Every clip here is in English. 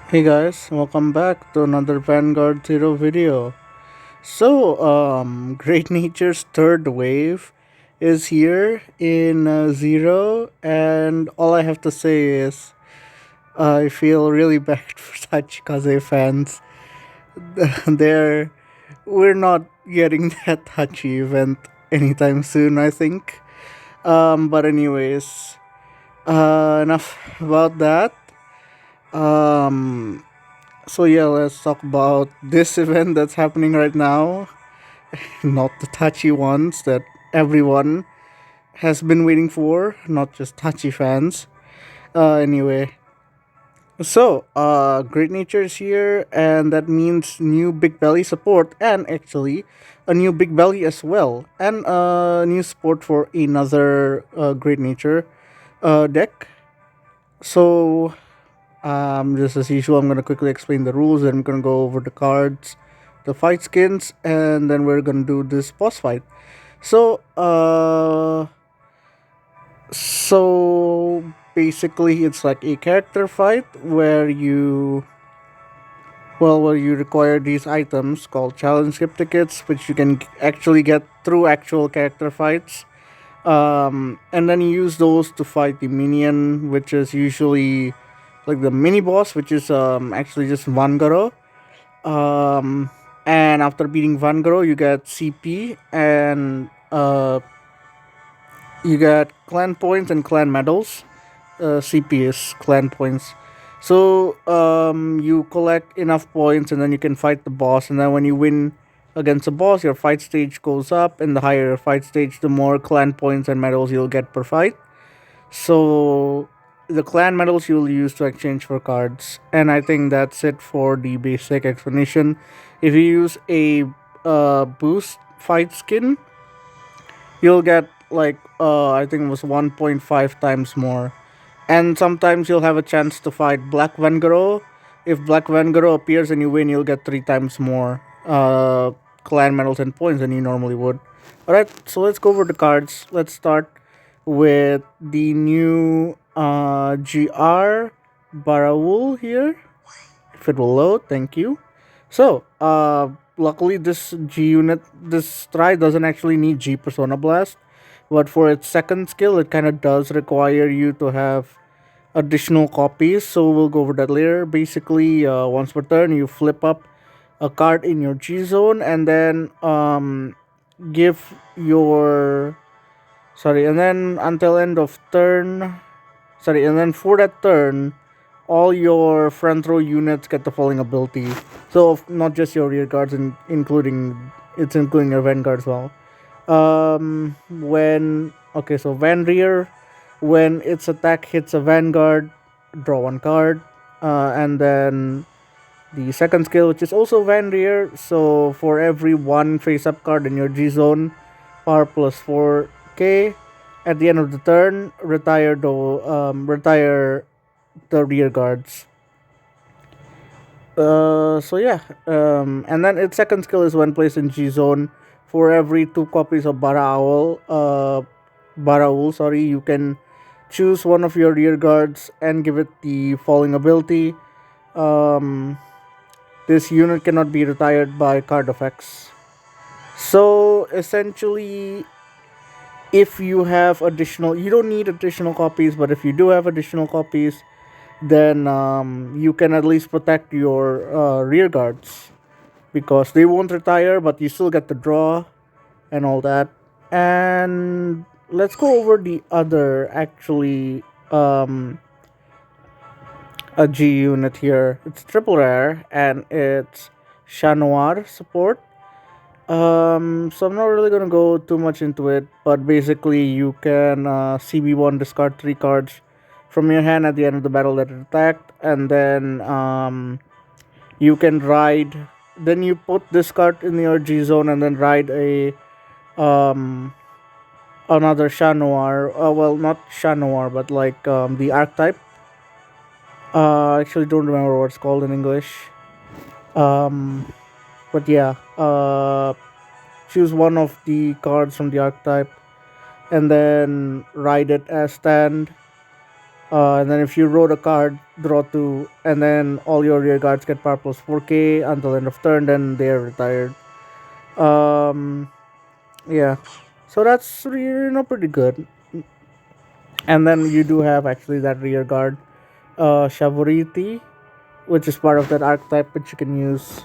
Hey guys, welcome back to another Vanguard Zero video. Great Nature's third wave is here in Zero, and all I have to say is I feel really bad for Tachikaze fans. They're we're not getting that Hachi event anytime soon, I think. But anyways, enough about that. Um, let's talk about this event that's happening right now. Not the touchy ones that everyone has been waiting for, not just touchy fans. Anyway, Great Nature is here, and that means new Big Belly support, and actually, a new Big Belly as well, and a new support for another Great Nature deck. So, just as usual, I'm gonna quickly explain the rules, and I'm gonna go over the cards, the fight skins, and then we're gonna do this boss fight. So, uh, so basically, it's like a character fight where you require these items called challenge gift tickets, which you can actually get through actual character fights. And then you use those to fight the minion, which is usually like the mini boss, which is actually just Vangaro. Um, and after beating Vangaro, you get CP and you get clan points and clan medals. CP is clan points. So you collect enough points, and then you can fight the boss. And then when you win against a boss, your fight stage goes up, and the higher your fight stage, the more clan points and medals you'll get per fight. So the clan medals you'll use to exchange for cards, and I think that's it for the basic explanation. If you use a boost fight skin, you'll get like I think it was 1.5 times more, and sometimes you'll have a chance to fight Black Vengaro. If Black Vengaro appears and you win, you'll get 3 times more clan medals and points than you normally would. Alright, so let's go over the cards. Let's start with the new GR Barawul here. If it will load, thank you. Luckily, this G unit, this try doesn't actually need G Persona Blast, but for its second skill, it kind of does require you to have additional copies. So we'll go over that later. Basically, once per turn, you flip up a card in your G zone, and then give your and then until end of turn, and then for that turn, all your front row units get the following ability. So not just your rear guards, including your vanguard as well. When okay, so van rear, when its attack hits a vanguard, draw one card, and then the second skill, which is also van rear. So for every one face up card in your G zone, power plus 4k. At the end of the turn, retire the rear guards. And then its second skill is when placed in G zone. For every 2 copies of Baraul, you can choose one of your rear guards and give it the following ability. Um, this unit cannot be retired by card effects. So essentially, if you have additional, you don't need additional copies, but if you do have additional copies, then you can at least protect your rear guards because they won't retire, but you still get the draw and all that. And let's go over the other actually a G unit here. It's triple rare and it's Chat Noir support. So I'm not really gonna go too much into it, but basically you can CB1 discard 3 cards from your hand at the end of the battle that it attacked, and then you can ride. Then you put this card in your G zone, and then ride a um another Chat Noir. Well, not Chat Noir, but like the archetype. I actually don't remember what it's called in English. Um, but yeah. Choose one of the cards from the archetype and then ride it as stand. And then if you roll a card, draw two, and then all your rear guards get power plus 4k until end of turn, then they're retired. Um, yeah, so that's pretty good. And then you do have actually that rear guard, Shavoriti, which is part of that archetype which you can use.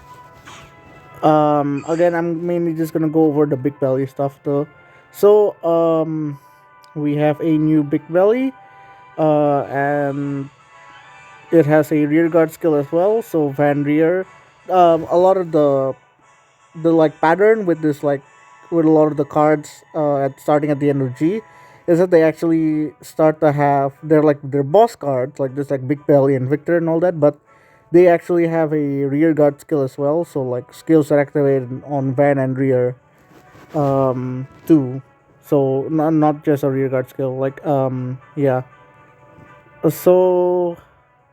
Again, I'm mainly just gonna go over the big belly stuff though. So we have a new big belly, and it has a rear guard skill as well. So Van Rear, a lot of the like pattern with this like with a lot of the cards at starting at the end of G is that they actually start to have they're boss cards like this like Big Belly and Victor and all that, but they actually have a rear guard skill as well. So like skills are activated on Van and Rear too. So not just a rear guard skill. Like yeah. So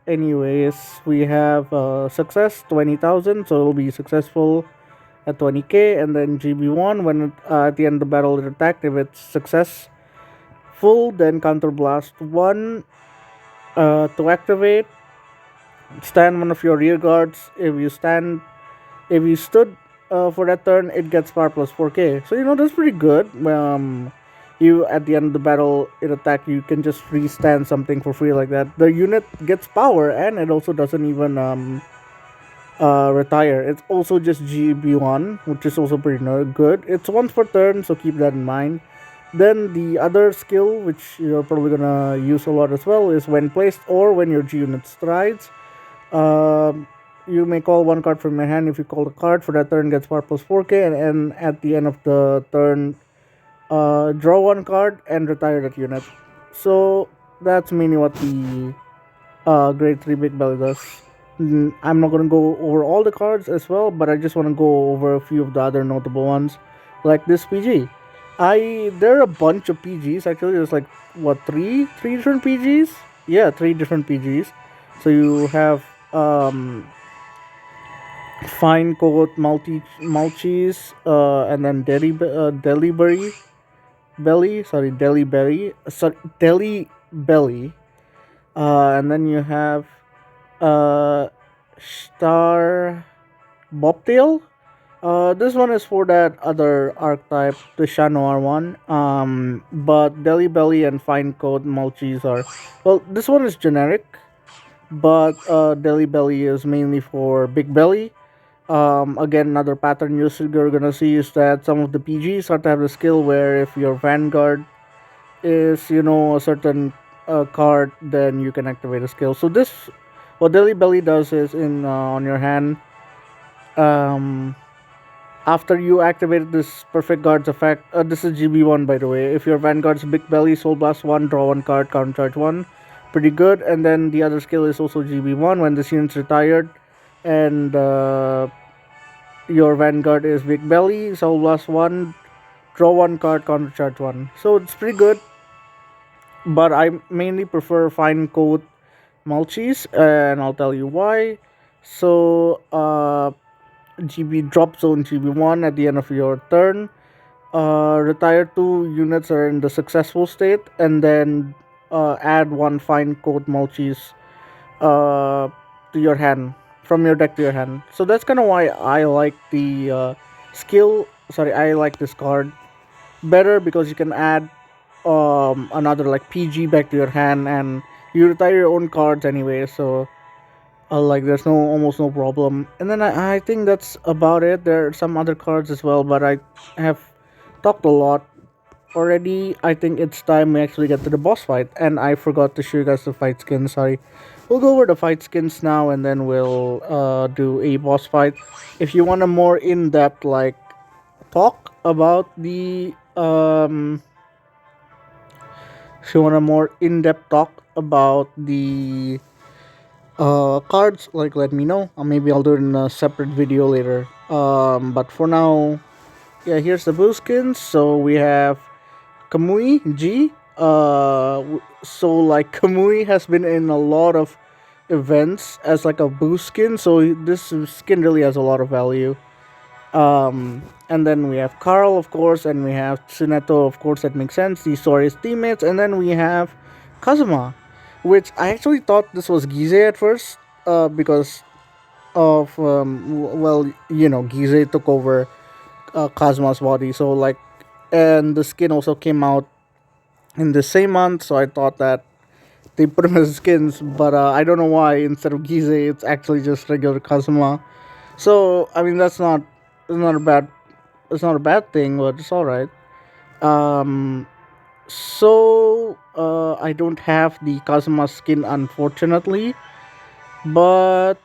anyways, we have success 20,000, so it'll be successful at 20k, and then GB1 when at the end of the battle it attacked. If it's successful, then counterblast 1 to activate. Stand one of your rear guards. If you stood for that turn, it gets power plus 4k. So that's pretty good. You at the end of the battle it attack, you can just free stand something for free like that. The unit gets power, and it also doesn't even retire. It's also just GB1, which is also pretty good. It's once per turn, so keep that in mind. Then the other skill, which you're probably gonna use a lot as well, is when placed or when your G unit strides. Um, you may call one card from your hand. If you call the card for that turn, gets power plus 4k, and at the end of the turn, draw one card and retire that unit. So that's mainly what the grade 3 Big Belly does. I'm not gonna go over all the cards as well, but I just want to go over a few of the other notable ones, like this PG. There are a bunch of PGs actually. There's like what three different PGs? Yeah, three different PGs. So you have fine coat mulchis, and then deliberry belly. Sorry, deli belly. Sorry, deli belly. And then you have Star Bobtail. This one is for that other archetype, the Chat Noir one. But Deli Belly and Fine Coat Mulchis are, well, this one is generic, but Deli Belly is mainly for Big Belly. Again, another pattern you're gonna see is that some of the PGs start to have the skill where if your Vanguard is a certain card, then you can activate a skill. So this, what Deli Belly does is in on your hand, um, after you activate this perfect guard's effect, this is GB1 by the way. If your Vanguard's Big Belly, Soul Blast 1, draw one card, counter charge 1, pretty good. And then the other skill is also GB1 when this unit's retired, and your Vanguard is Big Belly, Soul Blast 1, draw one card, counter charge 1. So it's pretty good, but I mainly prefer Fine Coat Mulchis, and I'll tell you why. So, GB drop zone GB1 at the end of your turn. Retire two units are in the successful state, and then add one Fine Coat Mulchis to your hand from your deck to your hand. So that's kind of why I like the skill. Sorry, I like this card better because you can add another like PG back to your hand, and you retire your own cards anyway. So like there's almost no problem. And then I think that's about it. There are some other cards as well, but I have talked a lot already. I think it's time we actually get to the boss fight, and I forgot to show you guys the fight skins. Sorry. We'll go over the fight skins now, and then we'll do a boss fight. If you want a more in-depth like talk about the if you want a more in-depth talk about the cards, like let me know. Maybe I'll do it in a separate video later. But for now, yeah, here's the boost skins. So we have Kamui G. So like Kamui has been in a lot of events as like a boost skin. So this skin really has a lot of value. And then we have Carl, of course, and we have Tsuneto, of course, that makes sense. These are his teammates, and then we have Kazuma. which I actually thought this was Gize at first, because of Gize took over Kazma's body, so like, and the skin also came out in the same month, so I thought that they put him as skins, but I don't know why instead of Gize it's actually just regular Kazuma. So I mean it's not a bad it's not a bad thing, but it's all right. Um, I don't have the Kazuma skin unfortunately, but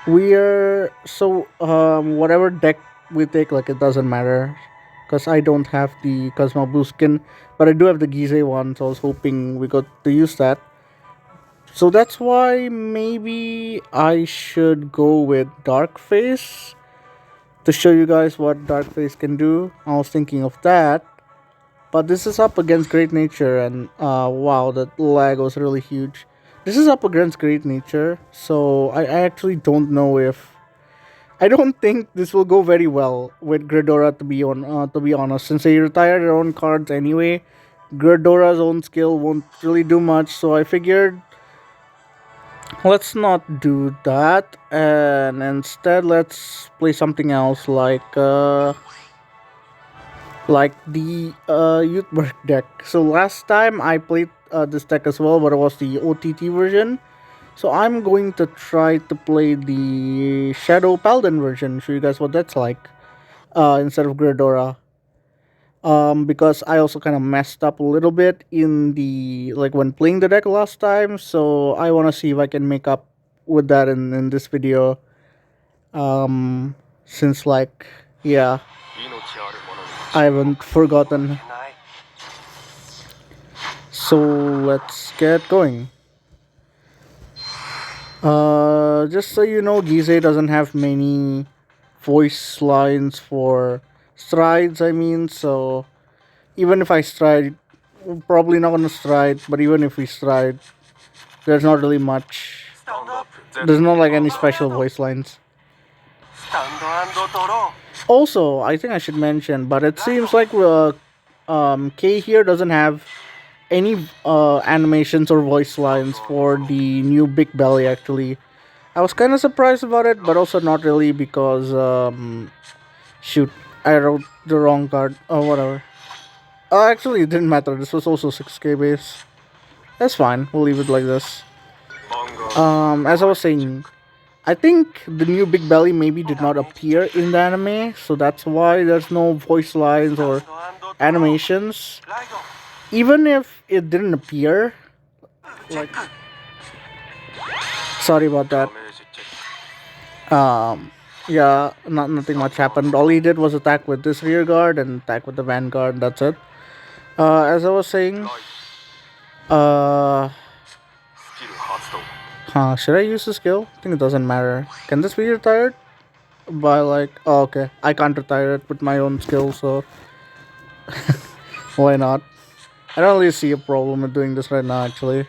we're so whatever deck we take, like it doesn't matter, because I don't have the Kazuma blue skin, but I do have the Gize one, so I was hoping we got to use that. So that's why maybe I should go with Dark Face to show you guys what Dark Face can do. I was thinking of that, but this is up against Great Nature, and wow, that lag was really huge. This is up against Great Nature, so I actually don't know if I don't think this will go very well with Gridora, to be honest, since they retired their own cards anyway. Gridora's own skill won't really do much, so I figured let's not do that, and instead let's play something else like the Youth Work deck. So last time I played this deck as well, but it was the OTT version. So I'm going to try to play the Shadow Paladin version, show you guys what that's like, instead of Gridora. Because I also kind of messed up a little bit in the like when playing the deck last time, so I want to see if I can make up with that in this video. Since like yeah, I haven't forgotten. So let's get going. Just so you know, Gize doesn't have many voice lines for strides. I mean, so even if I stride, we're probably not gonna stride. But even if we stride, there's not really much. There's not like any special voice lines. Also, I think I should mention, but it seems like K here doesn't have any animations or voice lines for the new Big Belly. Actually, I was kind of surprised about it, but also not really because shoot, I wrote the wrong card or whatever. Actually, it didn't matter. This was also 6K base. That's fine. We'll leave it like this. As I was saying, I think the new Big Belly maybe did not appear in the anime, so that's why there's no voice lines or animations. Even if it didn't appear, like, sorry about that. Yeah, nothing much happened. All he did was attack with this rear guard and attack with the Vanguard. That's it. As I was saying, uh, should I use the skill? I think it doesn't matter. Can this be retired? By like, oh, okay, I can't retire it with my own skill, so why not? I don't really see a problem with doing this right now, actually.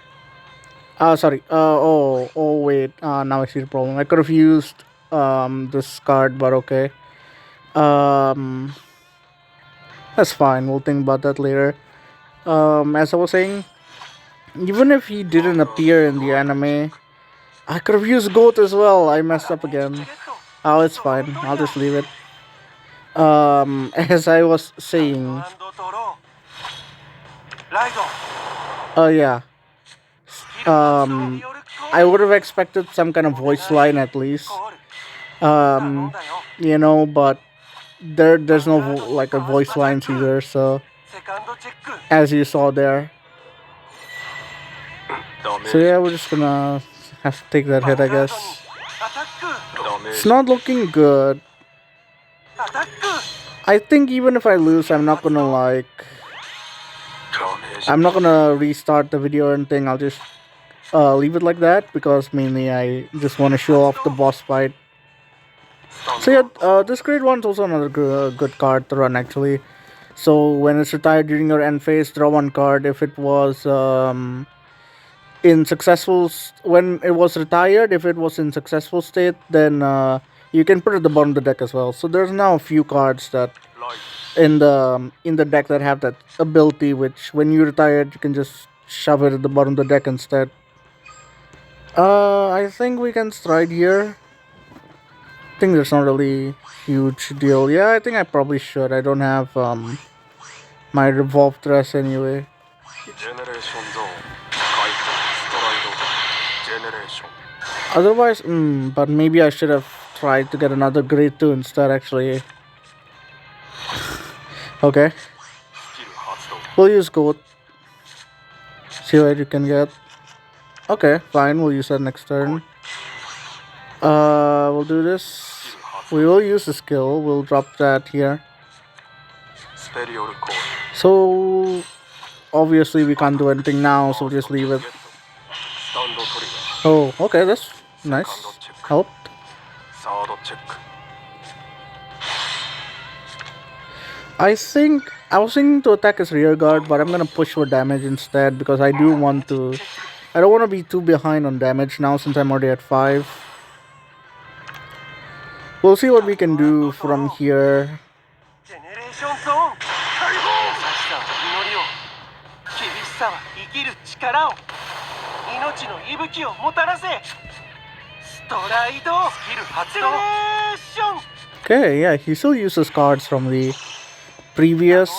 Sorry. Wait. Now I see the problem. I could have used this card, but okay. Um, that's fine. We'll think about that later. As I was saying, even if he didn't appear in the anime, I could have used Goat as well. I messed up again. Oh, it's fine. I'll just leave it. As I was saying, yeah. Um, I would have expected some kind of voice line at least. Um, but there's no like a voice lines either. So as you saw there. So yeah, we're just gonna have to take that hit, I guess. It's not looking good. I think even if I lose, I'm not gonna restart the video or anything. I'll just leave it like that because mainly I just want to show off the boss fight. So yeah, this grade one's also another good card to run actually. So when it's retired during your end phase, draw one card. If it was when it was retired, if it was in successful state, then you can put it at the bottom of the deck as well. So there's now a few cards that in the deck that have that ability, which when you retire it, you can just shove it at the bottom of the deck instead. I think we can stride here. I think there's not really huge deal. Yeah, I think I probably should. I don't have my revolve dress anyway. Otherwise, but maybe I should have tried to get another grade 2 instead actually. Okay. We'll use goat. See what you can get. Okay, fine, we'll use that next turn. We'll do this. We will use the skill. We'll drop that here. So obviously we can't do anything now, so we'll just leave it. Oh, okay, that's nice. Helped. I think I was thinking to attack his rear guard, but I'm gonna push for damage instead because I do want to. I don't want to be too behind on damage now since I'm already at 5. We'll see what we can do from here. Okay, yeah, he still uses cards from the previous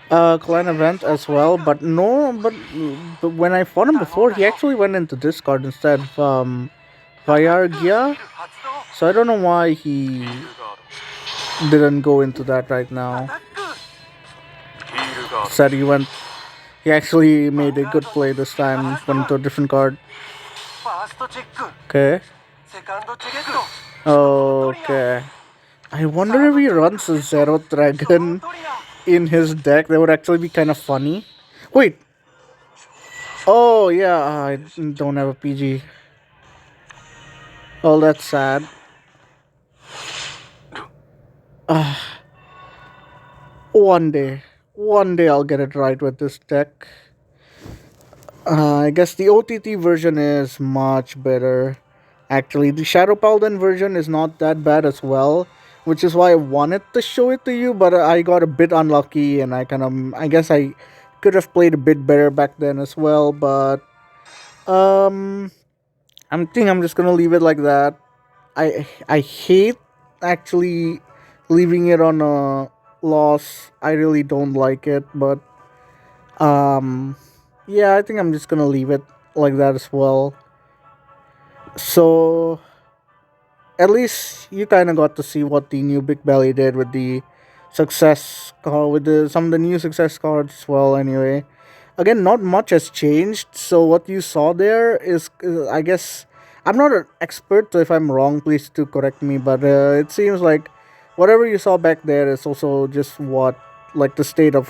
clan event as well, but but when I fought him before, he actually went into this card instead of Vayargia. So I don't know why he didn't go into that right now. Said he actually made a good play this time, went into a different card. Okay. Okay. I wonder if he runs a Zero Dragon in his deck. That would actually be kind of funny. Wait. Oh, yeah, I don't have a PG. Oh, that's sad. One day I'll get it right with this deck. I guess the OTT version is much better. Actually, the Shadow Paladin version is not that bad as well, which is why I wanted to show it to you, but I got a bit unlucky and I guess I could have played a bit better back then as well, but um I'm just gonna leave it like that. I hate actually leaving it on a loss. I really don't like it, but um yeah, I think I'm just gonna leave it like that as well. So at least you kind of got to see what the new Big Belly did with the with the some of the new success cards as well. Anyway, again, not much has changed. So what you saw there is, I guess, I'm not an expert, so if I'm wrong, please do correct me. But it seems like whatever you saw back there is also just what like the state of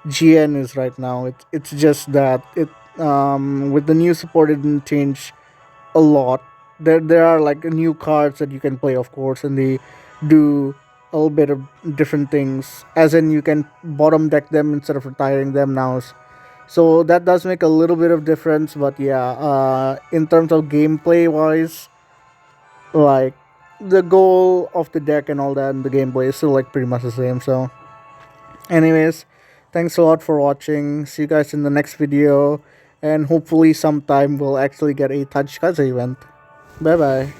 GN is right now. It's just that it with the new support it didn't change a lot. There are like new cards that you can play, of course, and they do a little bit of different things. As in, you can bottom deck them instead of retiring them now. So that does make a little bit of difference. But yeah, in terms of gameplay wise, like the goal of the deck and all that, and the gameplay is still like pretty much the same. So, anyways, thanks a lot for watching. See you guys in the next video, and hopefully sometime we'll actually get a Touch Kaza event. Bye bye.